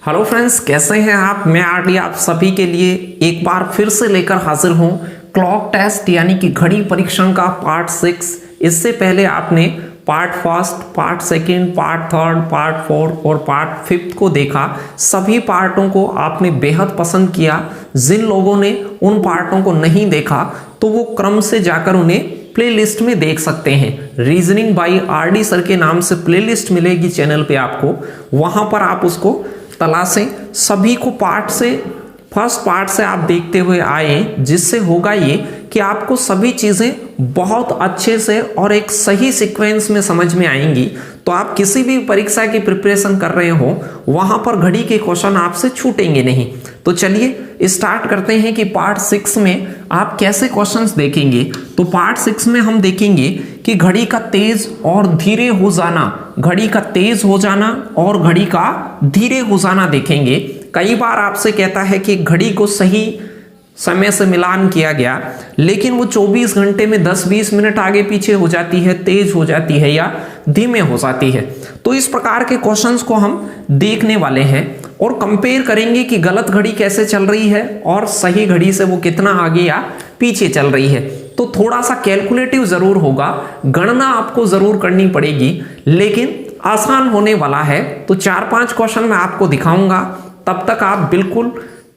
Hello friends, कैसे हैं आप। मैं आरडी आप सभी के लिए एक बार फिर से लेकर हाजिर हूं क्लॉक टेस्ट यानी कि घड़ी परीक्षण का पार्ट 6। इससे पहले आपने part first, part second, part third, part fourth और पार्ट फिफ्थ को देखा। सभी पार्टों को आपने बेहद पसंद किया। जिन लोगों ने उन पार्टों को नहीं देखा तो वो क्रम से जाकर उन्हें प्लेलिस्ट में देख सकते हैं। रीजनिंग बाय आरडी सर के नाम से प्लेलिस्ट मिलेगी चैनल पे आपको, वहां पर आप उसको तलाशें। सभी को फर्स्ट पार्ट से आप देखते हुए आए, जिससे होगा ये कि आपको सभी चीजें बहुत अच्छे से और एक सही सीक्वेंस में समझ में आएंगी। तो आप किसी भी परीक्षा की प्रिपरेशन कर रहे हो वहां पर घड़ी के क्वेश्चन आपसे छूटेंगे नहीं। तो चलिए स्टार्ट करते हैं कि पार्ट 6 में आप कैसे क्वेश्चंस देखेंगे। तो पार्ट 6 में हम देखेंगे कि घड़ी का तेज और धीरे हो जाना, घड़ी का तेज हो जाना और घड़ी का धीरे हो जाना देखेंगे। कई बार आपसे कहता है कि घड़ी को सही समय से मिलान किया गया, लेकिन वो 24 घंटे में 10-20 मिनट आगे पीछे हो जाती है, तेज हो जाती है या धीमे हो जाती है। तो इस प्रकार के क्वेश्चंस को हम देखने वाले हैं और कंपेयर करेंगे कि गलत घड़ी कैसे चल रही है और सही घड़ी से वो कितना आगे या पीछे चल रही है। तो थोड़ा सा कैलकुलेटिव जरूर होगा, गणना आपको जरूर करनी पड़ेगी, लेकिन आसान होने वाला है। तो 4-5 क्वेश्चन मैं आपको दिखाऊंगा, तब तक आप बिल्कुल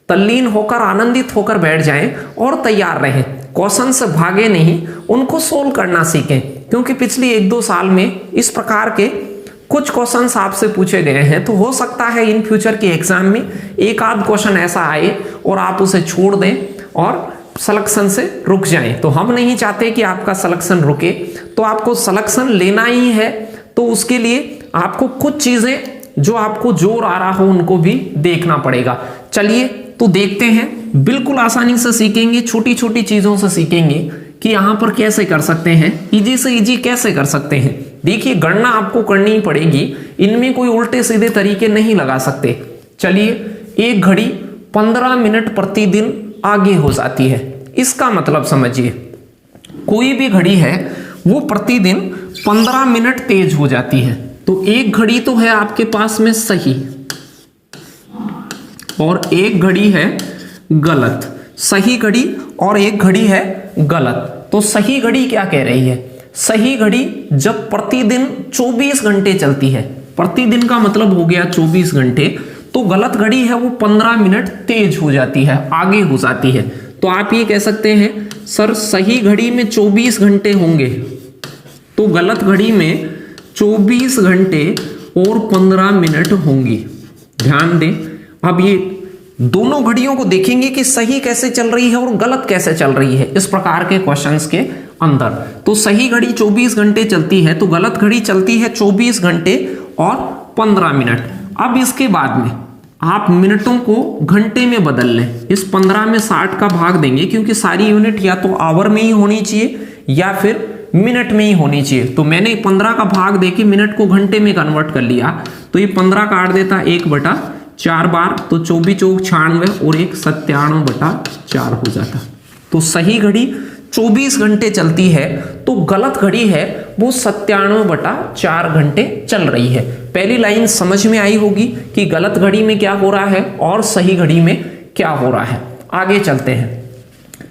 तल्लीन होकर, आनंदित होकर बैठ जाएं और तैयार रहें। क्वेश्चन से भागे नहीं, उनको सोल्व करना सीखें, क्योंकि पिछली 1-2 साल में इस प्रकार के कुछ क्वेश्चंस आपसे पूछे गए हैं। तो हो सकता है इन फ्यूचर के एग्जाम में एक आध क्वेश्चन ऐसा आए और आप उसे छोड़ दें और सिलेक्शन से रुक जाएं। तो हम नहीं चाहते कि आपका सिलेक्शन रुके, तो आपको सिलेक्शन लेना ही है। तो उसके लिए आपको कुछ चीजें जो आपको जोर आ रहा हो उनको भी देखना पड़ेगा। चलिए तो देखते हैं, बिल्कुल आसानी से सीखेंगे, छोटी छोटी चीजों से सीखेंगे कि यहां पर कैसे कर सकते हैं, इजी से इजी कैसे कर सकते हैं। देखिए, गणना आपको करनी ही पड़ेगी, इनमें कोई उल्टे सीधे तरीके नहीं लगा सकते। चलिए, एक घड़ी 15 मिनट प्रतिदिन आगे हो जाती है, इसका मतलब समझिए कोई भी घड़ी है वो प्रतिदिन 15 मिनट तेज हो जाती है। तो एक घड़ी तो है आपके पास में सही और एक घड़ी है गलत। सही घड़ी और एक घड़ी है गलत। तो सही घड़ी क्या कह रही है? सही घड़ी जब प्रतिदिन 24 घंटे चलती है, प्रतिदिन का मतलब हो गया 24 घंटे, तो गलत घड़ी है वो 15 मिनट तेज हो जाती है, आगे हो जाती है। तो आप ये कह सकते हैं सर सही घड़ी में 24 घंटे होंगे, तो गलत घड़ी में 24 घंटे और 15 मिनट होंगी। ध्यान दें, अब ये दोनों घड़ियों को देखेंगे कि सही कैसे चल रही है और गलत कैसे चल रही है इस प्रकार के क्वेश्चंस के अंदर। तो सही घड़ी 24 घंटे चलती है, तो गलत घड़ी चलती है 24 घंटे और 15 मिनट। अब इसके बाद में आप मिनटों को घंटे में बदल लें। इस 15 में 60 का भाग देंगे, क्योंकि सारी यूनिट या तो आवर में ही होनी चाहिए या फिर मिनट में ही होनी चाहिए। तो मैंने 15 का भाग देके मिनट को घंटे में कन्वर्ट कर लिया। तो ये 15 काट देता 1/4 बार, तो 24 चौक 96 और 1 97/4 हो जाता। तो सही घड़ी 24 घंटे चलती है, तो गलत घड़ी है वो 97/4 घंटे चल रही है। पहली लाइन समझ में आई होगी कि गलत घड़ी में क्या हो रहा है और सही घड़ी में क्या हो रहा है। आगे चलते हैं।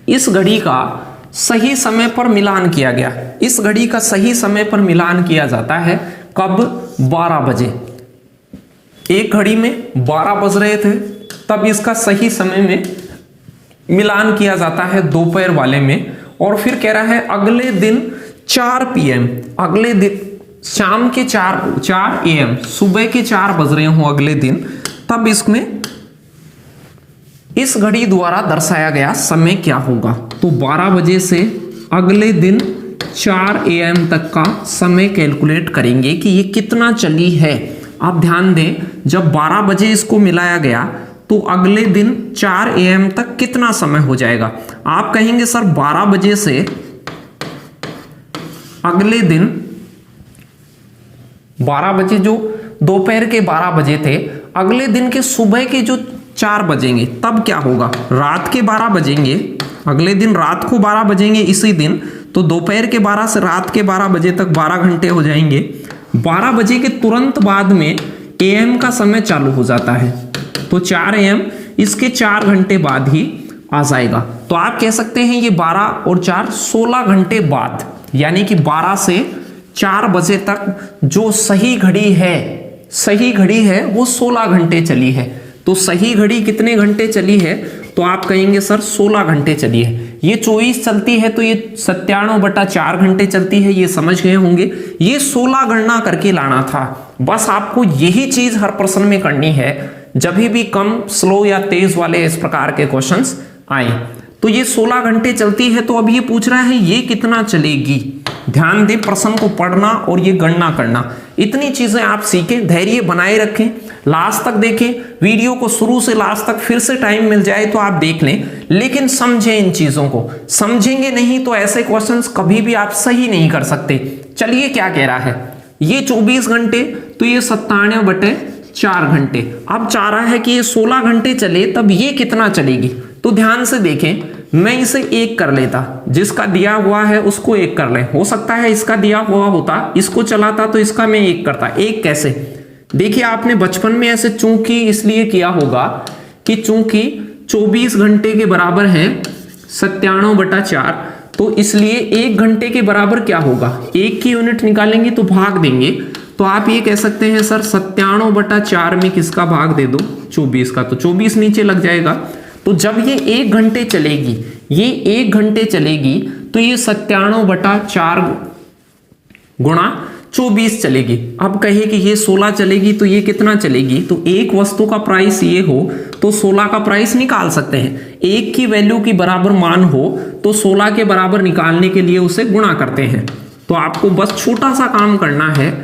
इस घड़ी का सही समय पर मिलान किया गया। इस घड़ी का सही समय पर मिलान किया जाता है कब? 12 बजे। एक घड़ी में 12 बज रहे थे, तब इसका सही समय में मिलान किया जाता है दोपहर वाले में। और फिर कह रहा है अगले दिन 4 PM, अगले दिन शाम के 4 AM, सुबह के 4 बज रहे हो अगले दिन, तब इसमें इस घड़ी द्वारा दर्शाया गया समय क्या होगा। तो 12 बजे से अगले दिन 4 AM तक का समय कैलकुलेट करेंगे कि ये कितना चली है। आप ध्यान दें, जब 12 बजे इसको मिलाया गया तो अगले दिन 4 AM तक कितना समय हो जाएगा। आप कहेंगे सर 12 बजे से अगले दिन 12 बजे, जो दोपहर के 12 बजे थे, अगले दिन के सुबह के जो 4 बजेंगे तब क्या होगा? रात के 12 बजेंगे, अगले दिन रात को 12 बजेंगे इसी दिन, तो दोपहर के 12 से रात के 12 बजे तक 12 घंटे हो जाएंगे। 12 बजे के तुरंत बाद में AM का समय चालू हो जाता है। तो 4 AM इसके 4 घंटे बाद ही आ जाएगा। तो आप कह सकते हैं ये 12 और 4 16 घंटे बाद, यानी कि 12 से 4 बजे तक जो सही घड़ी है वो 16 घंटे चली है। तो सही घड़ी कितने घंटे चली है, तो आप कहेंगे सर 16 घंटे चली है। ये 24 चलती है तो ये 97/4 घंटे चलती है, ये समझ गए होंगे। ये 16 गणना करके लाना था, बस आपको यही चीज हर प्रश्न में करनी है जब भी कम, स्लो या तेज वाले इस प्रकार के क्वेश्चंस आए। तो ये 16 घंटे चलती है, तो अब ये पूछ रहा है ये कितना चलेगी। ध्यान दें, प्रश्न को पढ़ना और ये गणना करना, इतनी चीजें आप सीखें, धैर्य बनाए रखें, लास्ट तक देखें वीडियो को, शुरू से लास्ट तक फिर से टाइम मिल जाए तो आप देख लें, लेकिन समझें इन चीजों को। समझेंगे नहीं तो ऐसे क्वेश्चंस कभी भी आप सही नहीं कर सकते। चलिए क्या कह रहा है, ये 24 घंटे तो ये 97/4 घंटे। अब चाह रहा है कि ये 16 घंटे चले, तब ये कितना चलेगी। तो ध्यान से देखें, मैं इसे 1 कर लेता, जिसका दिया हुआ है उसको 1 कर ले। हो सकता है इसका दिया हुआ होता, इसको चलाता तो इसका मैं 1 करता। 1 कैसे, देखिए आपने बचपन में ऐसे चूंकि इसलिए किया होगा कि चूंकि 24 घंटे के बराबर है 97/4, तो इसलिए 1 घंटे के बराबर क्या होगा, 1 की यूनिट निकालेंगे तो भाग देंगे। तो आप ये कह सकते हैं सर 97/4 में किसका भाग दे दो, 24 का, तो 24 नीचे लग जाएगा। तो जब ये 1 घंटे चलेगी, ये 1 घंटे चलेगी, तो ये 97/4 गुणा 24 चलेगी। अब कहे कि ये 16 चलेगी तो ये कितना चलेगी, तो एक वस्तु का प्राइस ये हो तो 16 का प्राइस निकाल सकते हैं। 1 की वैल्यू की बराबर मान हो तो 16 के बराबर निकालने के लिए उसे गुणा करते हैं। तो आपको बस छोटा सा काम करना है,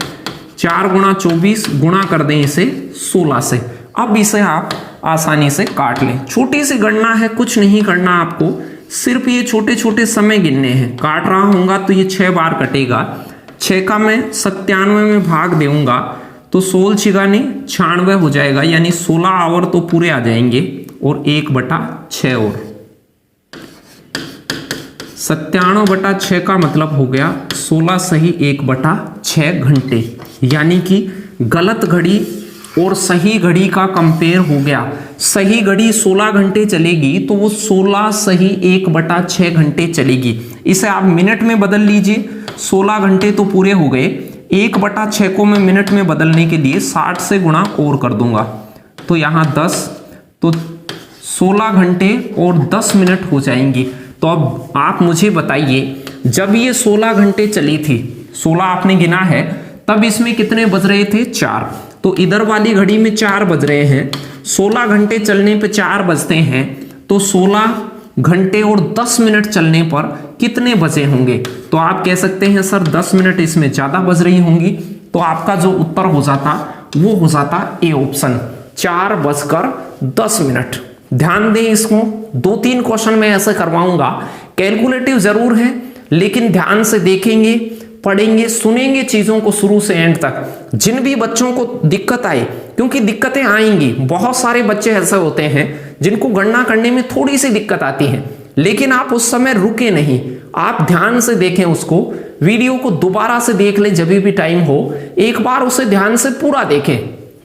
4 गुणा 24 गुणा कर दें इसे 16 से। अब इसे आप आसानी से काट लें, छोटी सी गणना है, कुछ नहीं करना आपको, सिर्फ ये छोटे छोटे समय गिनने हैं। काट रहा हूँगा तो ये 6 बार कटेगा, 6 का मैं 97 में भाग दूंगा तो 16 छिगाने 96 हो जाएगा, यानी 16 आवर तो पूरे आ जाएंगे और 1/6 और 97/6 का मतलब हो गया 16 सही 1/6 घंटे, यानी कि गलत घड़ी और सही घड़ी का कंपेयर हो गया। सही घड़ी 16 घंटे चलेगी तो वो 16 सही 1/6 घंटे चलेगी। इसे आप मिनट में बदल लीजिए, 16 घंटे तो पूरे हो गए, 1/6 को मैं मिनट में बदलने के लिए 60 से गुणा और कर दूंगा, तो यहाँ 10, तो 16 घंटे और 10 मिनट हो जाएंगी। तो अब आप मुझे बताइए, जब ये 16 घंटे चली थी, 16 आपने गिना है, तब इसमें कितने बज रहे थे, 4। तो इधर वाली घड़ी में 4 बज रहे हैं, 16 घंटे चलने पे 4 बजते हैं, तो 16 घंटे और 10 मिनट चलने पर कितने बजे होंगे। तो आप कह सकते हैं सर 10 मिनट इसमें ज्यादा बज रही होंगी, तो आपका जो उत्तर हो जाता वो हो जाता ए ऑप्शन, 4:10। ध्यान दें इसको, 2-3 क्वेश्चन में ऐसे करवाऊंगा, कैलकुलेटिव जरूर है लेकिन ध्यान से देखेंगे, पढ़ेंगे, सुनेंगे चीजों को शुरू से एंड तक। जिन भी बच्चों को दिक्कत आए, क्योंकि दिक्कतें आएंगी, बहुत सारे बच्चे ऐसे होते हैं जिनको गणना करने में थोड़ी सी दिक्कत आती है, लेकिन आप उस समय रुके नहीं, आप ध्यान से देखें उसको, वीडियो को दोबारा से देख लें जब भी टाइम हो, एक बार उसे ध्यान से पूरा देखें,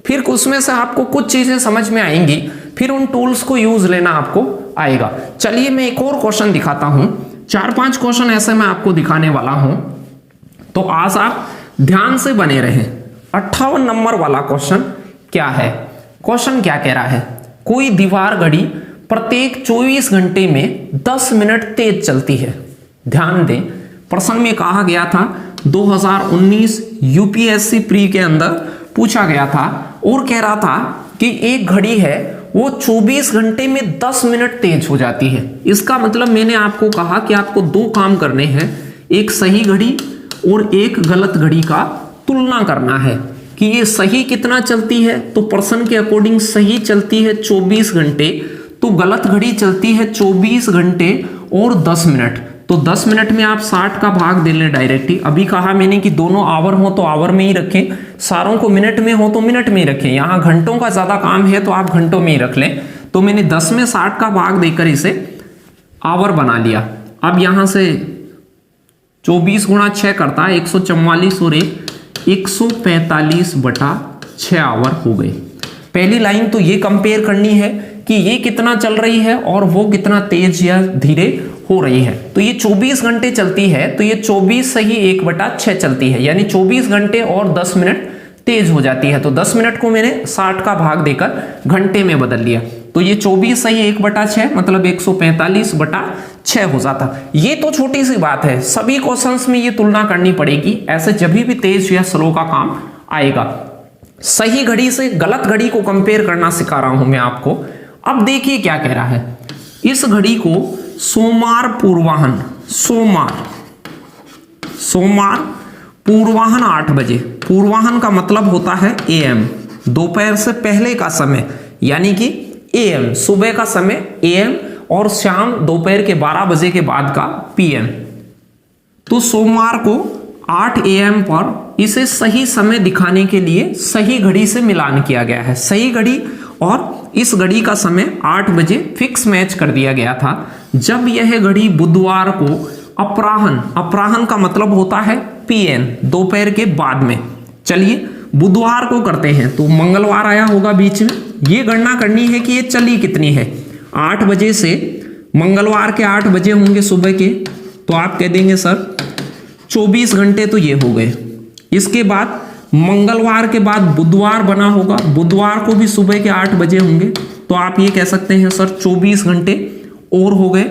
फिर उसमें से आपको कुछ चीजें समझ में आएंगी, फिर उन टूल्स को यूज लेना आपको आएगा। चलिए मैं एक और क्वेश्चन दिखाता हूं, 4-5 क्वेश्चन ऐसे मैं आपको दिखाने वाला हूं, तो आज आप ध्यान से बने रहें। 58 नंबर वाला क्वेश्चन क्या है, क्वेश्चन क्या कह रहा है, कोई दीवार घड़ी प्रत्येक 24 घंटे में 10 मिनट तेज चलती है। ध्यान दें, प्रश्न में कहा गया था 2019 यूपीएससी प्री के अंदर पूछा गया था और कह रहा था कि एक घड़ी है वो 24 घंटे में 10 मिनट तेज हो जाती है। इसका मतलब मैंने आपको कहा कि आपको 2 काम करने हैं, एक सही घड़ी और एक गलत घड़ी का तुलना करना है कि ये सही कितना चलती है। तो प्रश्न के अकॉर्डिंग सही चलती है 24 घंटे, तो गलत घड़ी चलती है 24 घंटे और 10 मिनट। तो 10 मिनट में आप 60 का भाग दे लें डायरेक्ट ही। अभी कहा मैंने कि दोनों आवर हो तो आवर में ही रखें, सारों को मिनट में हो तो मिनट में ही रखें। यहाँ घंटों का ज्यादा काम है तो आप घंटों में ही रख लें। तो मैंने 10 में 60 का भाग देकर इसे आवर बना लिया। अब यहां से 24 गुणा 6 करता है 144 और 145/6 आवर हो गए। पहली लाइन तो ये कंपेयर करनी है कि ये कितना चल रही है और वो कितना तेज या धीरे हो रही है। तो ये 24 घंटे चलती है, तो ये 24 से ही 1/6 चलती है, यानी 24 घंटे और 10 मिनट तेज हो जाती है। तो 10 मिनट को मैंने 60 का भाग देकर घंटे में बदल लिया, तो ये 24 से ही 1/6 मतलब 145/6 हो जाता। ये तो छोटी सी बात है, सभी क्वेश्चंस में ये तुलना करनी पड़ेगी, ऐसे जब भी तेज या स्लो का काम आएगा। सही घड़ी से गलत घड़ी को कंपेयर करना सिखा रहा हूं मैं आपको। अब देखिए क्या कह रहा है, इस घड़ी को सोमवार पूर्वाहन, सोमवार पूर्वाहन 8 बजे, पूर्वाहन का मतलब होता है AM, दोपहर से पहले का समय यानी कि AM, सुबह का समय AM और शाम दोपहर के 12 बजे के बाद का PM। तो सोमवार को 8 AM पर इसे सही समय दिखाने के लिए सही घड़ी से मिलान किया गया है। सही घड़ी और इस घड़ी का समय 8 बजे फिक्स मैच कर दिया गया था। जब यह घड़ी बुधवार को अपराह्न का मतलब होता है PM, दोपहर के बाद में। चलिए बुधवार को करते हैं, तो मंगलवार आया होगा बीच में, ये गणना करनी है कि ये चली कितनी है। 8 बजे से मंगलवार के 8 बजे होंगे सुबह के, तो आप कह देंगे सर 24 घंटे तो ये हो गए। इसके बाद मंगलवार के बाद बुधवार बना होगा, बुधवार को भी सुबह के 8 बजे होंगे, तो आप ये कह सकते हैं सर 24 घंटे और हो गए।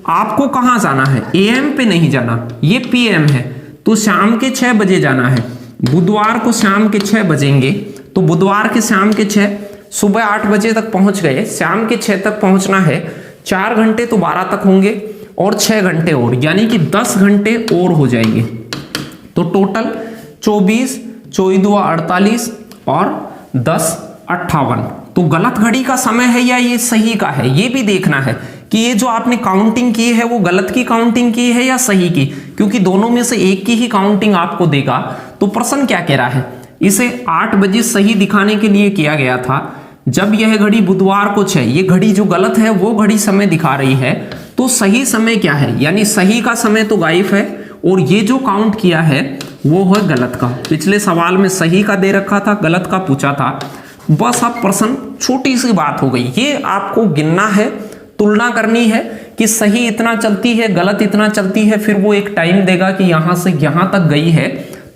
आपको कहाँ जाना है, AM पे नहीं जाना, ये PM है, तो शाम के 6 बजे जाना है। बुधवार को शाम के 6 बजेंगे, तो बुधवार के शाम के 6, सुबह 8 बजे तक पहुंच गए, शाम के 6 तक पहुंचना है। 4 घंटे तो 12 तक होंगे और 6 घंटे और, यानी कि 10 घंटे और हो जाएंगे। तो टोटल 24, 14 48 और 10 58। तो गलत घड़ी का समय है या ये सही का है, ये भी देखना है कि ये जो आपने काउंटिंग की है वो गलत की काउंटिंग की है या सही की, क्योंकि दोनों में से एक की ही काउंटिंग आपको देगा। तो प्रश्न क्या कह रहा है, इसे 8 बजे सही दिखाने के लिए किया गया था, जब यह घड़ी बुधवार को 6, ये घड़ी जो गलत है वो घड़ी समय दिखा रही है। तो सही समय क्या है, यानी सही का समय तो गायब है और ये जो काउंट किया है वो है गलत का। पिछले सवाल में सही का दे रखा था, गलत का पूछा था। बस अब प्रश्न छोटी सी बात हो गई, ये आपको गिनना है, तुलना करनी है कि सही इतना चलती है गलत इतना चलती है, फिर वो एक टाइम देगा कि यहां से यहां तक गई है,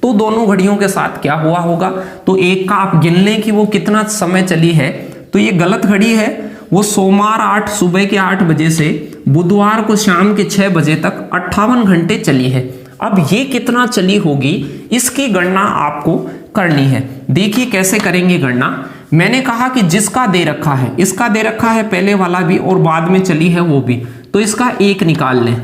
तो दोनों घड़ियों के साथ क्या हुआ होगा। तो एक का आप गिन लें कि वो कितना समय चली है। तो ये गलत घड़ी है, वो सोमवार सुबह के 8 बजे से बुधवार को शाम के 6 बजे तक 58 घंटे चली है। अब ये कितना चली होगी इसकी गणना आपको करनी है। देखिए कैसे करेंगे गणना। मैंने कहा कि जिसका दे रखा है, इसका दे रखा है पहले वाला भी और बाद में चली है वो भी, तो इसका 1 निकाल लें।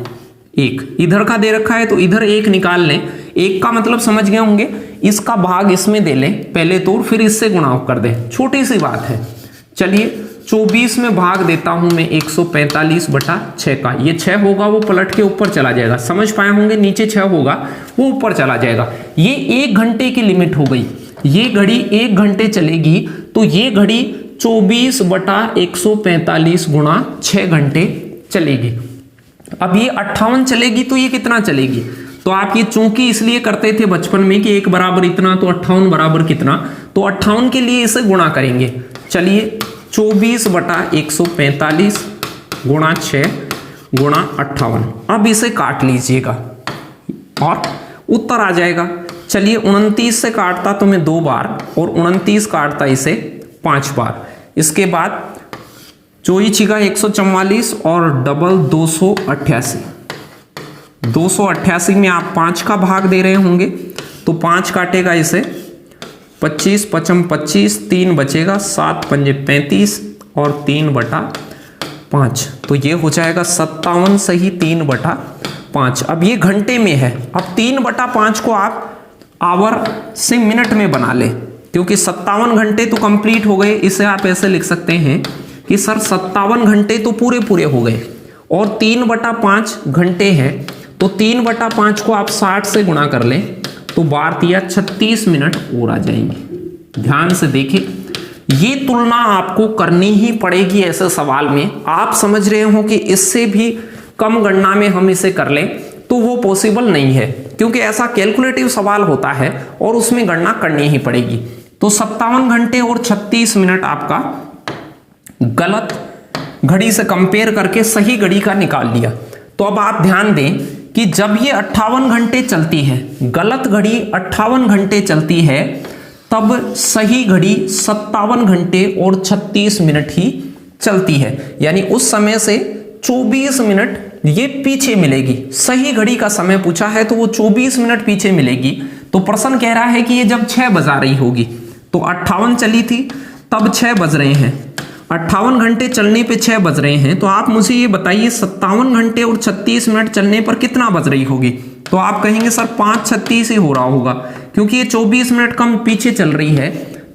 1 इधर का दे रखा है तो इधर 1 निकाल लें। 1 का मतलब समझ गए होंगे, इसका भाग इसमें दे लें पहले तो, फिर इससे गुणा कर दें, छोटी सी बात है। चलिए 24 में भाग देता हूं मैं 145/6 का, ये 6 होगा वो पलट के ऊपर चला जाएगा, समझ पाए होंगे, नीचे 6 होगा वो ऊपर चला जाएगा। ये 1 घंटे की लिमिट हो गई, ये घड़ी 1 घंटे चलेगी, तो ये घड़ी 24/145 गुणा 6 घंटे चलेगी। अब ये 58 चलेगी तो ये कितना चलेगी, तो आप ये चूंकि इसलिए करते थे बचपन में कि 1 बराबर इतना तो 58 बराबर कितना, तो 58 के लिए इसे गुणा करेंगे। चलिए 24/145 गुणा 6 गुणा 58, अब इसे काट लीजिएगा और उत्तर आ जाएगा। चलिए 29 से काटता तो मैं 2 बार और 29 काटता इसे 5 बार। इसके बाद 24 144 और डबल 288, 288 में आप 5 का भाग दे रहे होंगे, तो 5 काटेगा इसे 25 5 25, 3 बचेगा, 7 5 35 और 3/5, तो ये हो जाएगा 57 सही 3/5। अब ये घंटे में है, अब 3/5 को आप आवर से मिनट में बना ले, क्योंकि 57 घंटे तो कंप्लीट हो गए। इसे आप ऐसे लिख सकते हैं कि सर 57 घंटे तो पूरे हो गए और 3/5 घंटे हैं, तो 3/5 को आप 60 से गुणा कर लें तो 36 मिनट और आ जाएंगे। ध्यान से देखिए, ये तुलना आपको करनी ही पड़ेगी ऐसे सवाल में। आप समझ रहे हो कि इससे भी कम गणना में हम इसे कर लें तो वो पॉसिबल नहीं है, क्योंकि ऐसा कैलकुलेटिव सवाल होता है और उसमें गणना करनी ही पड़ेगी। तो 57 घंटे और 36 मिनट आपका गलत घड़ी से कंपेयर करके सही घड़ी का निकाल लिया। तो अब आप ध्यान दें कि जब ये 58 घंटे चलती है, गलत घड़ी 58 घंटे चलती है, तब सही घड़ी 57 घंटे और 36 मिनट ही चलती है। यानी उस समय से 24 मिनट ये पीछे मिलेगी। सही घड़ी का समय पूछा है तो वो 24 मिनट पीछे मिलेगी। तो प्रश्न कह रहा है कि ये जब 6 बजा रही होगी, तो 58 चली थी, तब 6 बज रहे हैं, 58 घंटे चलने पे 6 बज रहे हैं। तो आप मुझे ये बताइए 57 घंटे और 36 मिनट चलने पर कितना बज रही होगी? तो आप कहेंगे सर 5:36 ही हो रहा होगा, क्योंकि ये 24 मिनट कम पीछे चल रही है।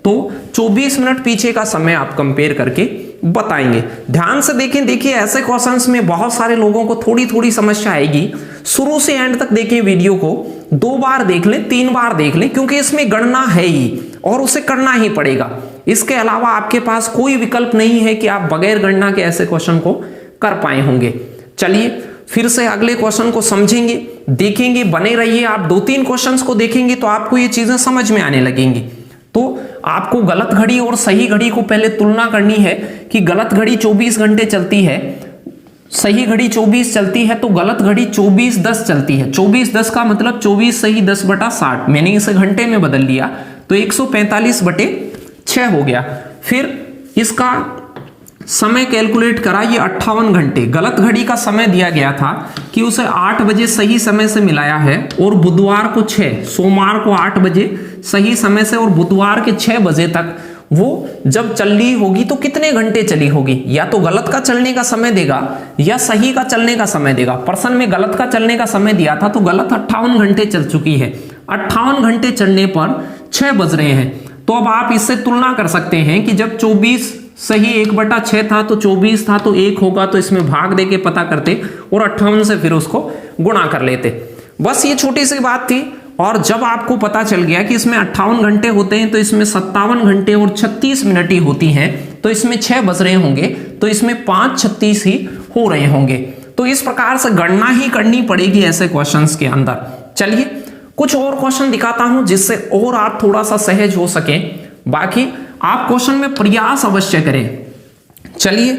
तो 24 मिनट पीछे का समय आप कंपेयर करके बताएंगे। ध्यान से देखिए ऐसे क्वेश्चंस में बहुत सारे लोगों को थोड़ी थोड़ी समस्या आएगी। शुरू से एंड तक देखें वीडियो को, 2 बार देख लें, 3 बार देख लें, क्योंकि इसमें गणना है ही और उसे करना ही पड़ेगा। इसके अलावा आपके पास कोई विकल्प नहीं है कि आप बगैर गणना के ऐसे क्वेश्चन को कर पाए होंगे। चलिए फिर से अगले क्वेश्चन को समझेंगे, देखेंगे, बने रहिए। आप 2-3 क्वेश्चंस को देखेंगे तो आपको ये चीजें समझ में आने लगेंगी। तो आपको गलत घड़ी और सही घड़ी को पहले तुलना करनी है कि गलत घड़ी 24 घंटे चलती है, सही घड़ी 24 चलती है, तो गलत घड़ी 24:10 चलती है। 24:10 का मतलब 24 सही 10/60, मैंने इसे घंटे में बदल लिया तो 145/6 हो गया। फिर इसका समय कैलकुलेट करा, ये 58 घंटे। गलत घड़ी का समय दिया गया था कि उसे 8 बजे सही समय से मिलाया है और बुधवार को 6, सोमवार को 8 बजे सही समय से और बुधवार के 6 बजे तक वो जब चल रही होगी तो कितने घंटे चली होगी? या तो गलत का चलने का समय देगा या सही का चलने का समय देगा। प्रश्न में गलत का चलने का समय दिया था तो गलत 58 घंटे चल चुकी है। 58 घंटे चलने पर 6 बज रहे हैं। तो अब आप इससे तुलना कर सकते हैं कि जब 24 सही 1/6 था तो 24 था तो 1 होगा, तो इसमें भाग दे के पता करते और 58 से फिर उसको गुणा कर लेते। बस ये छोटी सी बात थी। और जब आपको पता चल गया कि इसमें 58 घंटे होते हैं तो इसमें 57 घंटे और 36 मिनट ही होती हैं, तो इसमें 6 बज रहे होंगे तो इसमें 5:36 ही हो रहे होंगे। तो इस प्रकार से गणना ही करनी पड़ेगी ऐसे क्वेश्चंस के अंदर। चलिए कुछ और क्वेश्चन दिखाता हूं जिससे और आप थोड़ा सा सहज हो सके। बाकी आप क्वेश्चन में प्रयास अवश्य करें। चलिए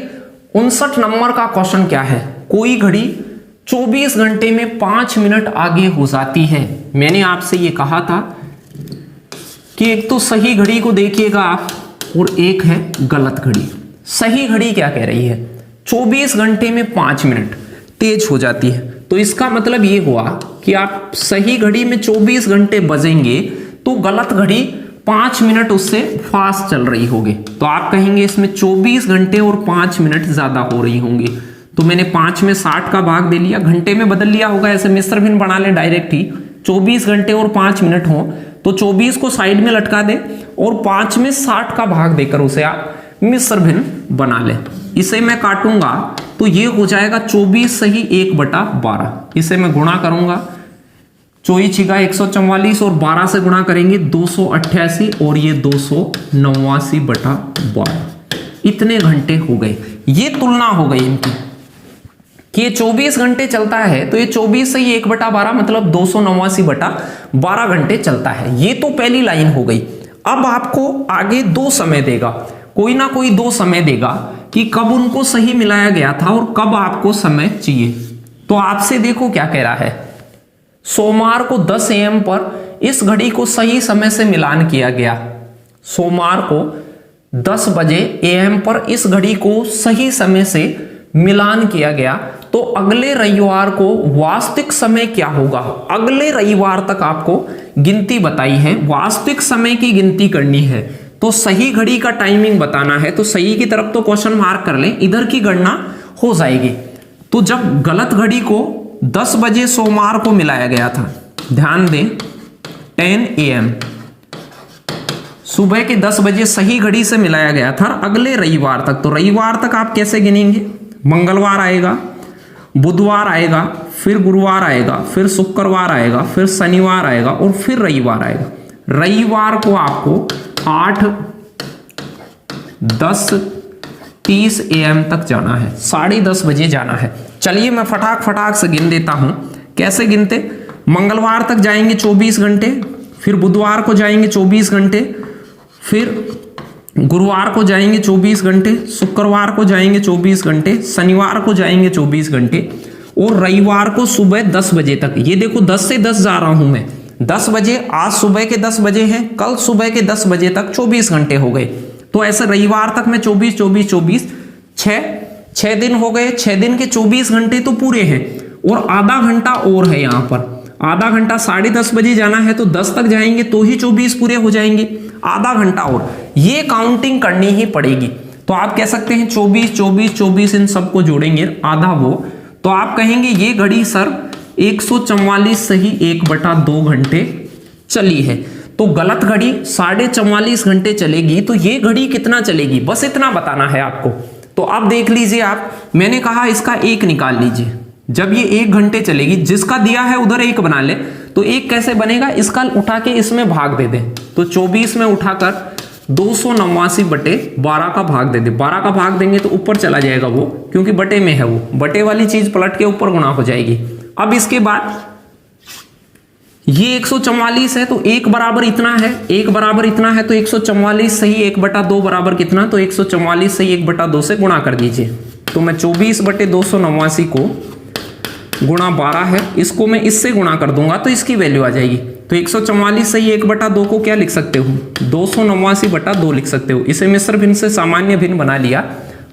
59 नंबर का क्वेश्चन क्या है? कोई घड़ी 24 घंटे में 5 मिनट आगे हो जाती है। मैंने आपसे ये कहा था कि एक तो सही घड़ी को देखिएगा आप और एक है गलत घड़ी। सही घड़ी क्या कह रही है? 24 घंटे में 5 मिनट तेज हो जाती है। तो इसका मतलब ये हुआ कि आप सही घड़ी में 24 घंटे बजेंगे तो गलत घड़ी 5 मिनट उससे फास्ट चल रही होगी। तो आप कहेंगे इसमें 24 घंटे और 5 मिनट ज्यादा हो रही होंगी। तो मैंने 5 में 60 का भाग दे लिया, घंटे में बदल लिया होगा, ऐसे मिश्र भिन्न बना ले डायरेक्ट ही। 24 घंटे और 5 मिनट हो तो 24 को साइड में लटका दे और 5 में 60 का भाग देकर उसे आप मिश्र भिन्न बना ले। इसे मैं काटूंगा तो ये हो जाएगा 24 सही 1/12। इसे मैं गुणा करूंगा, 24 144 और 12 से गुणा करेंगे 288 और ये 289/12। इतने घंटे हो गए। ये तुलना हो गई इनकी कि ये 24 घंटे चलता है तो ये 24 से 1/12 मतलब 289/12 घंटे चलता है। ये तो पहली लाइन हो गई। अब आपको आगे 2 समय देगा, कोई ना कोई 2 समय देगा कि कब उनको सही मिलाया गया था और कब आपको समय चाहिए। तो आपसे देखो क्या कह रहा है। सोमवार को 10 AM पर इस घड़ी को सही समय से मिलान किया गया। सोमवार को 10 बजे AM पर इस घड़ी को सही समय से मिलान किया गया। तो अगले रविवार को वास्तविक समय क्या होगा? अगले रविवार तक आपको गिनती बताई है, वास्तविक समय की गिनती करनी है। तो सही घड़ी का टाइमिंग बताना है तो सही की तरफ तो क्वेश्चन मार्क कर लें, इधर की गणना हो जाएगी। तो जब गलत घड़ी को 10 बजे सोमवार को मिलाया गया था, ध्यान दें 10 AM सुबह के 10 बजे सही घड़ी से मिलाया गया था अगले रविवार तक। तो रविवार तक आप कैसे गिनेंगे? मंगलवार आएगा, बुधवार आएगा, फिर गुरुवार आएगा, फिर शुक्रवार आएगा, फिर शनिवार आएगा और फिर रविवार आएगा। रविवार को आपको 8:10-30 AM तक जाना है, 10:30 बजे जाना है। चलिए मैं फटाक से गिन देता हूं। कैसे गिनते? मंगलवार तक जाएंगे 24 घंटे, फिर बुधवार को जाएंगे 24 घंटे, फिर गुरुवार को जाएंगे 24 घंटे, शुक्रवार को जाएंगे 24 घंटे, शनिवार को जाएंगे 24 घंटे और रविवार को सुबह 10 बजे तक। ये देखो 10 से 10 जा रहा हूं मैं, 10 बजे, आज सुबह के 10 बजे हैं, कल सुबह के 10 बजे तक 24 घंटे हो गए। तो ऐसे रविवार तक मैं 24 24 24 6 दिन हो गए। 6 दिन के 24 घंटे तो पूरे हैं और आधा घंटा और है यहाँ पर, आधा घंटा 10:30 बजे जाना है तो 10 तक जाएंगे तो ही 24 पूरे हो जाएंगे, आधा घंटा और, ये काउंटिंग करनी ही पड़ेगी। तो आप कह सकते हैं 24 24 24 इन सबको जोड़ेंगे आधा वो, तो आप कहेंगे ये घड़ी सर 144 सही 1/2 घंटे चली है। तो गलत घड़ी 44.5 घंटे चलेगी, तो ये घड़ी कितना चलेगी, बस इतना बताना है आपको। तो अब देख लीजिए आप, मैंने कहा इसका एक निकाल लीजिए। जब ये 1 घंटे चलेगी, जिसका दिया है उधर 1 बना ले, तो 1 कैसे बनेगा, इसका उठा के इसमें भाग दे दे, तो 24 में उठाकर 289/12 का भाग दे दे। 12 का भाग देंगे तो ऊपर चला जाएगा वो, क्योंकि बटे में है वो, बटे वाली चीज पलट के ऊपर गुणा हो जाएगी। अब इसके बाद ये 144 है तो 1 बराबर इतना है, 1 बराबर इतना है तो 144 सही 1/2 बराबर कितना, तो 144 सही 1/2 से गुणा कर दीजिए। तो मैं 24/289 को गुणा 12 है, इसको मैं इससे गुणा कर दूंगा तो इसकी वैल्यू आ जाएगी। तो 144 सही 1/2 को क्या लिख सकते हो, 289/2 लिख सकते हो। इसे मिश्र भिन्न से सामान्य भिन्न बना लिया।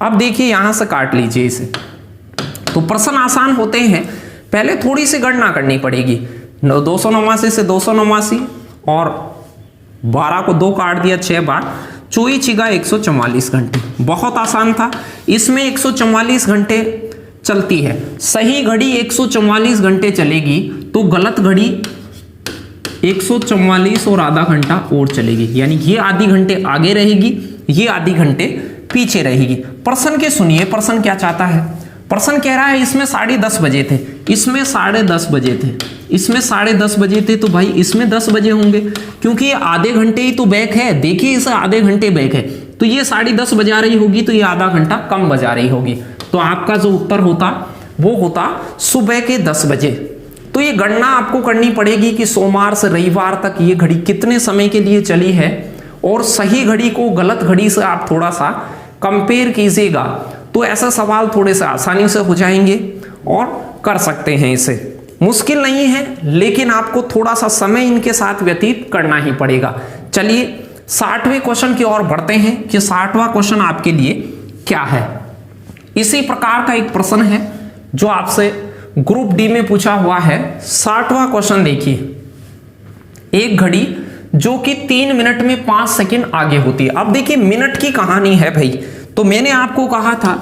अब देखिए यहां से काट लीजिए इसे। तो प्रश्न आसान होते हैं, पहले थोड़ी सी गणना करनी पड़ेगी। 289 से 289 और 12 को 2 काट दिया 6 बार, 24 144 घंटे, बहुत आसान था। इसमें 144 घंटे चलती है, सही घड़ी 144 घंटे चलेगी, तो गलत घड़ी 144 और आधा घंटा और चलेगी, यानी ये आधी घंटे आगे रहेगी, ये आधी घंटे पीछे रहेगी। प्रश्न के सुनिए, प्रश्न क्या चाहता है, प्रश्न कह रहा है इसमें 10:30 बजे थे, इसमें 10:30 बजे थे, इसमें 10:30 बजे थे, तो भाई इसमें 10 बजे होंगे, क्योंकि ये आधे घंटे ही तो बैक है। देखिए इसे आधे घंटे बैक है, तो ये 10:30 बजा रही होगी, तो ये आधा घंटा कम बजा रही होगी। तो आपका जो उत्तर होता वो होता सुबह के 10 बजे। तो ये गणना आपको करनी पड़ेगी कि सोमवार से रविवार तक ये घड़ी कितने समय के लिए चली है, और सही घड़ी को गलत घड़ी से आप थोड़ा सा कंपेयर कीजिएगा, तो ऐसा सवाल थोड़े से आसानी से हो जाएंगे और कर सकते हैं। इसे मुश्किल नहीं है, लेकिन आपको थोड़ा सा समय इनके साथ व्यतीत करना ही पड़ेगा। चलिए 60वें क्वेश्चन की ओर बढ़ते हैं कि 60वां क्वेश्चन आपके लिए क्या है। इसी प्रकार का एक प्रश्न है जो आपसे ग्रुप डी में पूछा हुआ है। 60वां क्वेश्चन देखिए, एक घड़ी जो कि 3 मिनट में 5 सेकंड आगे होती है। अब देखिए मिनट की कहानी है भाई, तो मैंने आपको कहा था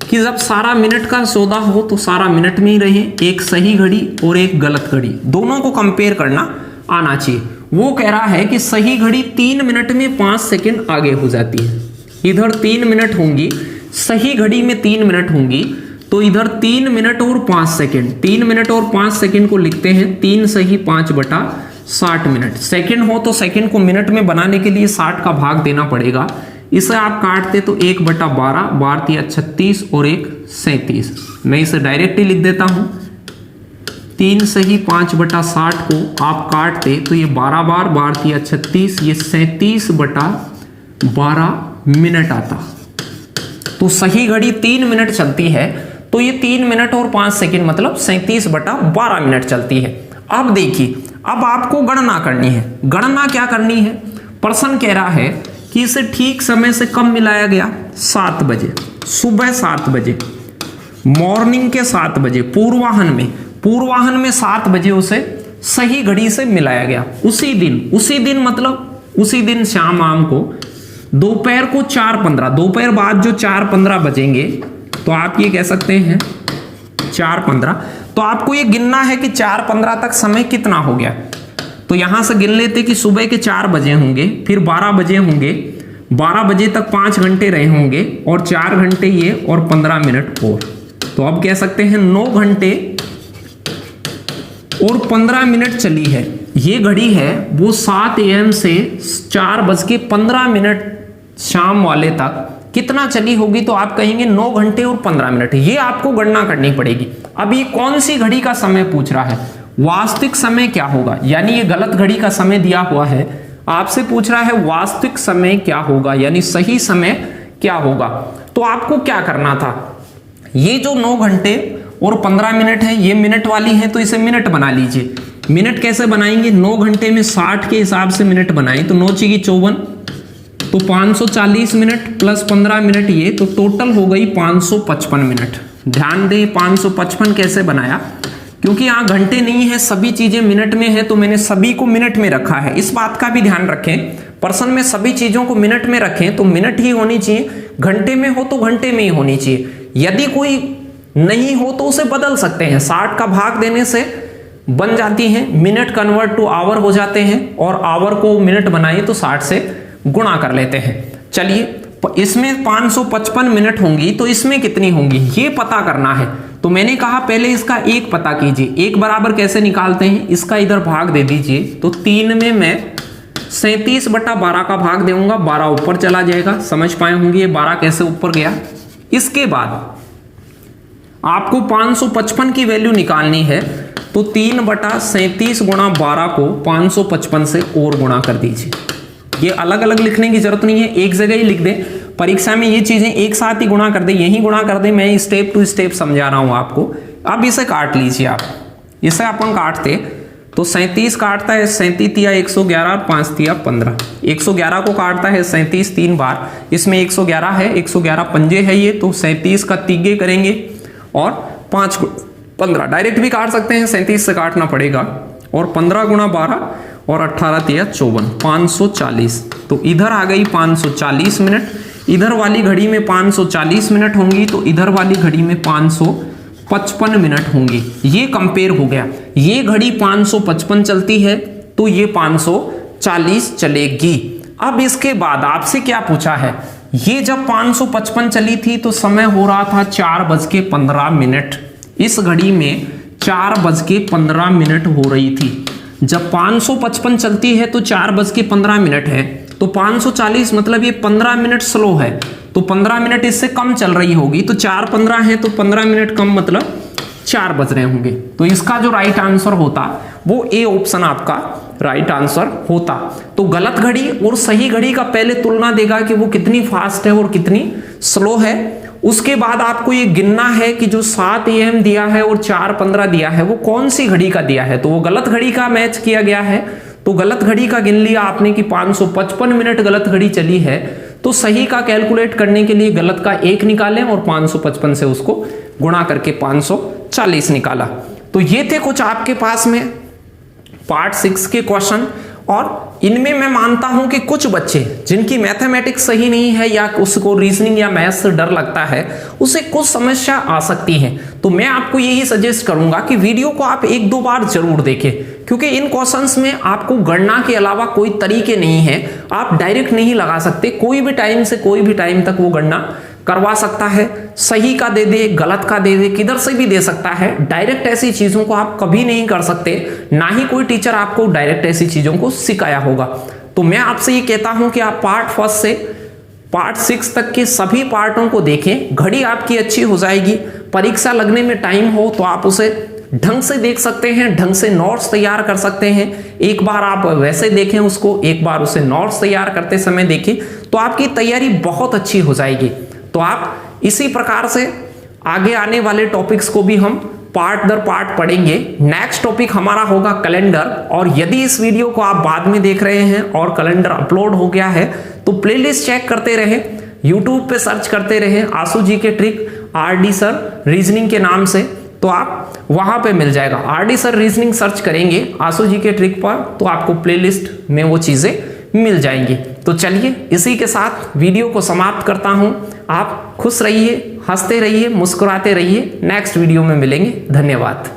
कि जब सारा मिनट का सौदा हो तो सारा मिनट में ही रहे, एक सही घड़ी और एक गलत घड़ी, दोनों को कंपेयर करना आना चाहिए। वो कह रहा है कि सही घड़ी 3 मिनट में 5 सेकंड आगे हो जाती है, इधर 3 मिनट होंगी, सही घड़ी में 3 मिनट होंगी, तो इधर 3 मिनट और 5 सेकंड, 3 मिनट और 5 सेकंड को लिखते हैं 3 सही 5/60 मिनट। सेकंड हो तो सेकंड को मिनट में बनाने के लिए 60 का भाग देना पड़ेगा। इसे आप काटते तो 1/12, 12 36 और 1 37। मैं इसे डायरेक्ट ही लिख देता हूं, 3 सही 5/60 को आप काटते तो ये 12 बार, 12 36, ये 37/12 मिनट आता। तो सही घड़ी 3 मिनट चलती है, तो ये 3 मिनट और 5 सेकंड मतलब 37/12 मिनट चलती है। अब देखिए, अब आपको गणना करनी है। गणना क्या करनी है, प्रश्न कह रहा है कि इसे ठीक समय से कब मिलाया गया, 7 बजे, सुबह 7 बजे, मॉर्निंग के 7 बजे, पूर्वाहन में 7 बजे उसे सही घड़ी से मिलाया गया। उसी दिन मतलब उसी दिन शाम आम को दोपहर को 4:15, दोपहर बाद जो 4:15 बजेंगे, तो आप ये कह सकते हैं 4:15। तो आपको ये गिनना है कि 4:15 तक समय कितना हो गया। तो यहां से गिन लेते कि सुबह के 4 बजे होंगे, फिर 12 बजे होंगे, 12 बजे तक 5 घंटे रहे होंगे, और 4 घंटे ये और 15 मिनट और। तो अब कह सकते हैं 9 घंटे और 15 मिनट चली है। ये घड़ी है वो 7 AM से 4:15 शाम वाले तक कितना चली होगी, तो आप कहेंगे 9 घंटे और 15 मिनट। ये आपको गणना करनी पड़ेगी। अब ये कौन सी घड़ी का समय पूछ रहा है, वास्तविक समय क्या होगा, यानी ये गलत घड़ी का समय दिया हुआ है। आपसे पूछ रहा है वास्तविक समय क्या होगा, यानी सही समय क्या होगा। तो आपको क्या करना था, ये जो 9 घंटे और 15 मिनट है ये मिनट वाली है, तो इसे मिनट बना लीजिए। मिनट कैसे बनाएंगे, 9 घंटे में 60 के हिसाब से मिनट बनाएं, तो 9 चीकी 54, तो 540 मिनट प्लस 15 मिनट ये, तो टोटल हो गई 555 मिनट। ध्यान दें 555 कैसे बनाया, क्योंकि यहाँ घंटे नहीं है, सभी चीजें मिनट में है, तो मैंने सभी को मिनट में रखा है। इस बात का भी ध्यान रखें, पर्सन में सभी चीजों को मिनट में रखें तो मिनट ही होनी चाहिए, घंटे में हो तो घंटे में ही होनी चाहिए। यदि कोई नहीं हो तो उसे बदल सकते हैं, 60 का भाग देने से बन जाती हैं, मिनट कन्वर्ट टू आवर हो जाते हैं, और आवर को मिनट बनाए तो 60 से गुणा कर लेते हैं। चलिए इसमें 555 मिनट होंगी, तो इसमें कितनी होंगी ये पता करना है। तो मैंने कहा पहले इसका एक पता कीजिए। एक बराबर कैसे निकालते हैं, इसका इधर भाग दे दीजिए, तो 3 में मैं 37/12 का भाग दूंगा, 12 ऊपर चला जाएगा। समझ पाए होंगे ये 12 कैसे ऊपर गया। इसके बाद आपको 555 की वैल्यू निकालनी है, तो 3/37 गुणा 12 को 555 से और गुणा कर दीजिए। ये अलग अलग लिखने की जरूरत नहीं है, एक जगह ही लिख दें। परीक्षा में ये चीजें एक साथ ही गुणा कर दे, यही गुणा कर दे। मैं स्टेप टू स्टेप समझा रहा हूं आपको। अब इसे काट लीजिए आप, इसे अपन काटते तो 37 काटता है 37 तिया 111 और 5 तिया 15। 111 को काटता है 37 3 बार, इसमें 111 है, 111 पंजे है ये, तो 37 का तिगे करेंगे और 5 को 15 डायरेक्ट भी काट सकते हैं, 37 से काटना पड़ेगा, और 15 गुणा 12 और 18 तिया 54, 540। तो इधर आ गई 540 मिनट, इधर वाली घड़ी में 540 मिनट होंगी, तो इधर वाली घड़ी में 555 मिनट होंगी। ये कंपेयर हो गया, ये घड़ी 555 चलती है तो ये 540 चलेगी। अब इसके बाद आपसे क्या पूछा है, ये जब 555 चली थी तो समय हो रहा था 4:15। इस घड़ी में 4:15 हो रही थी। जब 555 चलती है तो 4:15 है, तो 540 मतलब ये 15 मिनट स्लो है, तो 15 मिनट इससे कम चल रही होगी, तो 4:15 है तो 15 मिनट कम मतलब 4 बज रहे होंगे। तो इसका जो राइट आंसर होता वो ए ऑप्शन आपका राइट आंसर होता। तो गलत घड़ी और सही घड़ी का पहले तुलना देगा कि वो कितनी फास्ट है और कितनी स्लो है। उसके बाद आपको ये गिनना है कि जो 7 AM दिया है और 4:15 दिया है वो कौन सी घड़ी का दिया है। तो वो गलत घड़ी का मैच किया गया है, तो गलत घड़ी का गिन लिया आपने कि 555 मिनट गलत घड़ी चली है, तो सही का कैलकुलेट करने के लिए गलत का 1 निकालें और 555 से उसको गुणा करके 540 निकाला। तो ये थे कुछ आपके पास में पार्ट 6 के क्वेश्चन, और इनमें मैं मानता हूं कि कुछ बच्चे जिनकी मैथमेटिक्स सही नहीं है या उसको रीजनिंग या मैथ्स से डर लगता है, उसे कुछ समस्या आ सकती है। तो मैं आपको यही सजेस्ट करूंगा कि वीडियो को आप 1-2 बार जरूर देखें, क्योंकि इन क्वेश्चंस में आपको गणना के अलावा कोई तरीके नहीं है, आप डायरेक्ट नहीं लगा सकते। कोई भी टाइम से कोई भी टाइम तक वो गणना करवा सकता है, सही का दे दे, गलत का दे दे, किधर से भी दे सकता है। डायरेक्ट ऐसी चीजों को आप कभी नहीं कर सकते, ना ही कोई टीचर आपको डायरेक्ट ऐसी चीजों को सिखाया होगा। तो मैं आपसे ये कहता हूं कि आप पार्ट 1 से पार्ट 6 तक के सभी पार्टों को देखें, घड़ी आपकी अच्छी हो जाएगी। परीक्षा लगने में टाइम हो तो आप उसे ढंग से देख सकते हैं, ढंग से नोट्स तैयार कर सकते हैं। एक बार आप वैसे देखें उसको, एक बार उसे नोट्स तैयार करते समय देखें, तो आपकी तैयारी बहुत अच्छी हो जाएगी। तो आप इसी प्रकार से आगे आने वाले टॉपिक्स को भी हम पार्ट दर पार्ट पढ़ेंगे। नेक्स्ट टॉपिक हमारा होगा कैलेंडर, और यदि इस वीडियो को आप बाद में देख रहे हैं और कैलेंडर अपलोड हो गया है तो प्लेलिस्ट चेक करते रहे, यूट्यूब पे सर्च करते रहे आशु जी के ट्रिक RD सर रीजनिंग के नाम से, तो आप वहां पे मिल जाएगा। RD सर रीजनिंग सर्च करेंगे आशु जी के ट्रिक पर तो आपको प्लेलिस्ट में वो चीजें मिल जाएंगी। तो चलिए इसी के साथ वीडियो को समाप्त करता हूं। आप खुश रहिए, हंसते रहिए, मुस्कुराते रहिए। नेक्स्ट वीडियो में मिलेंगे। धन्यवाद।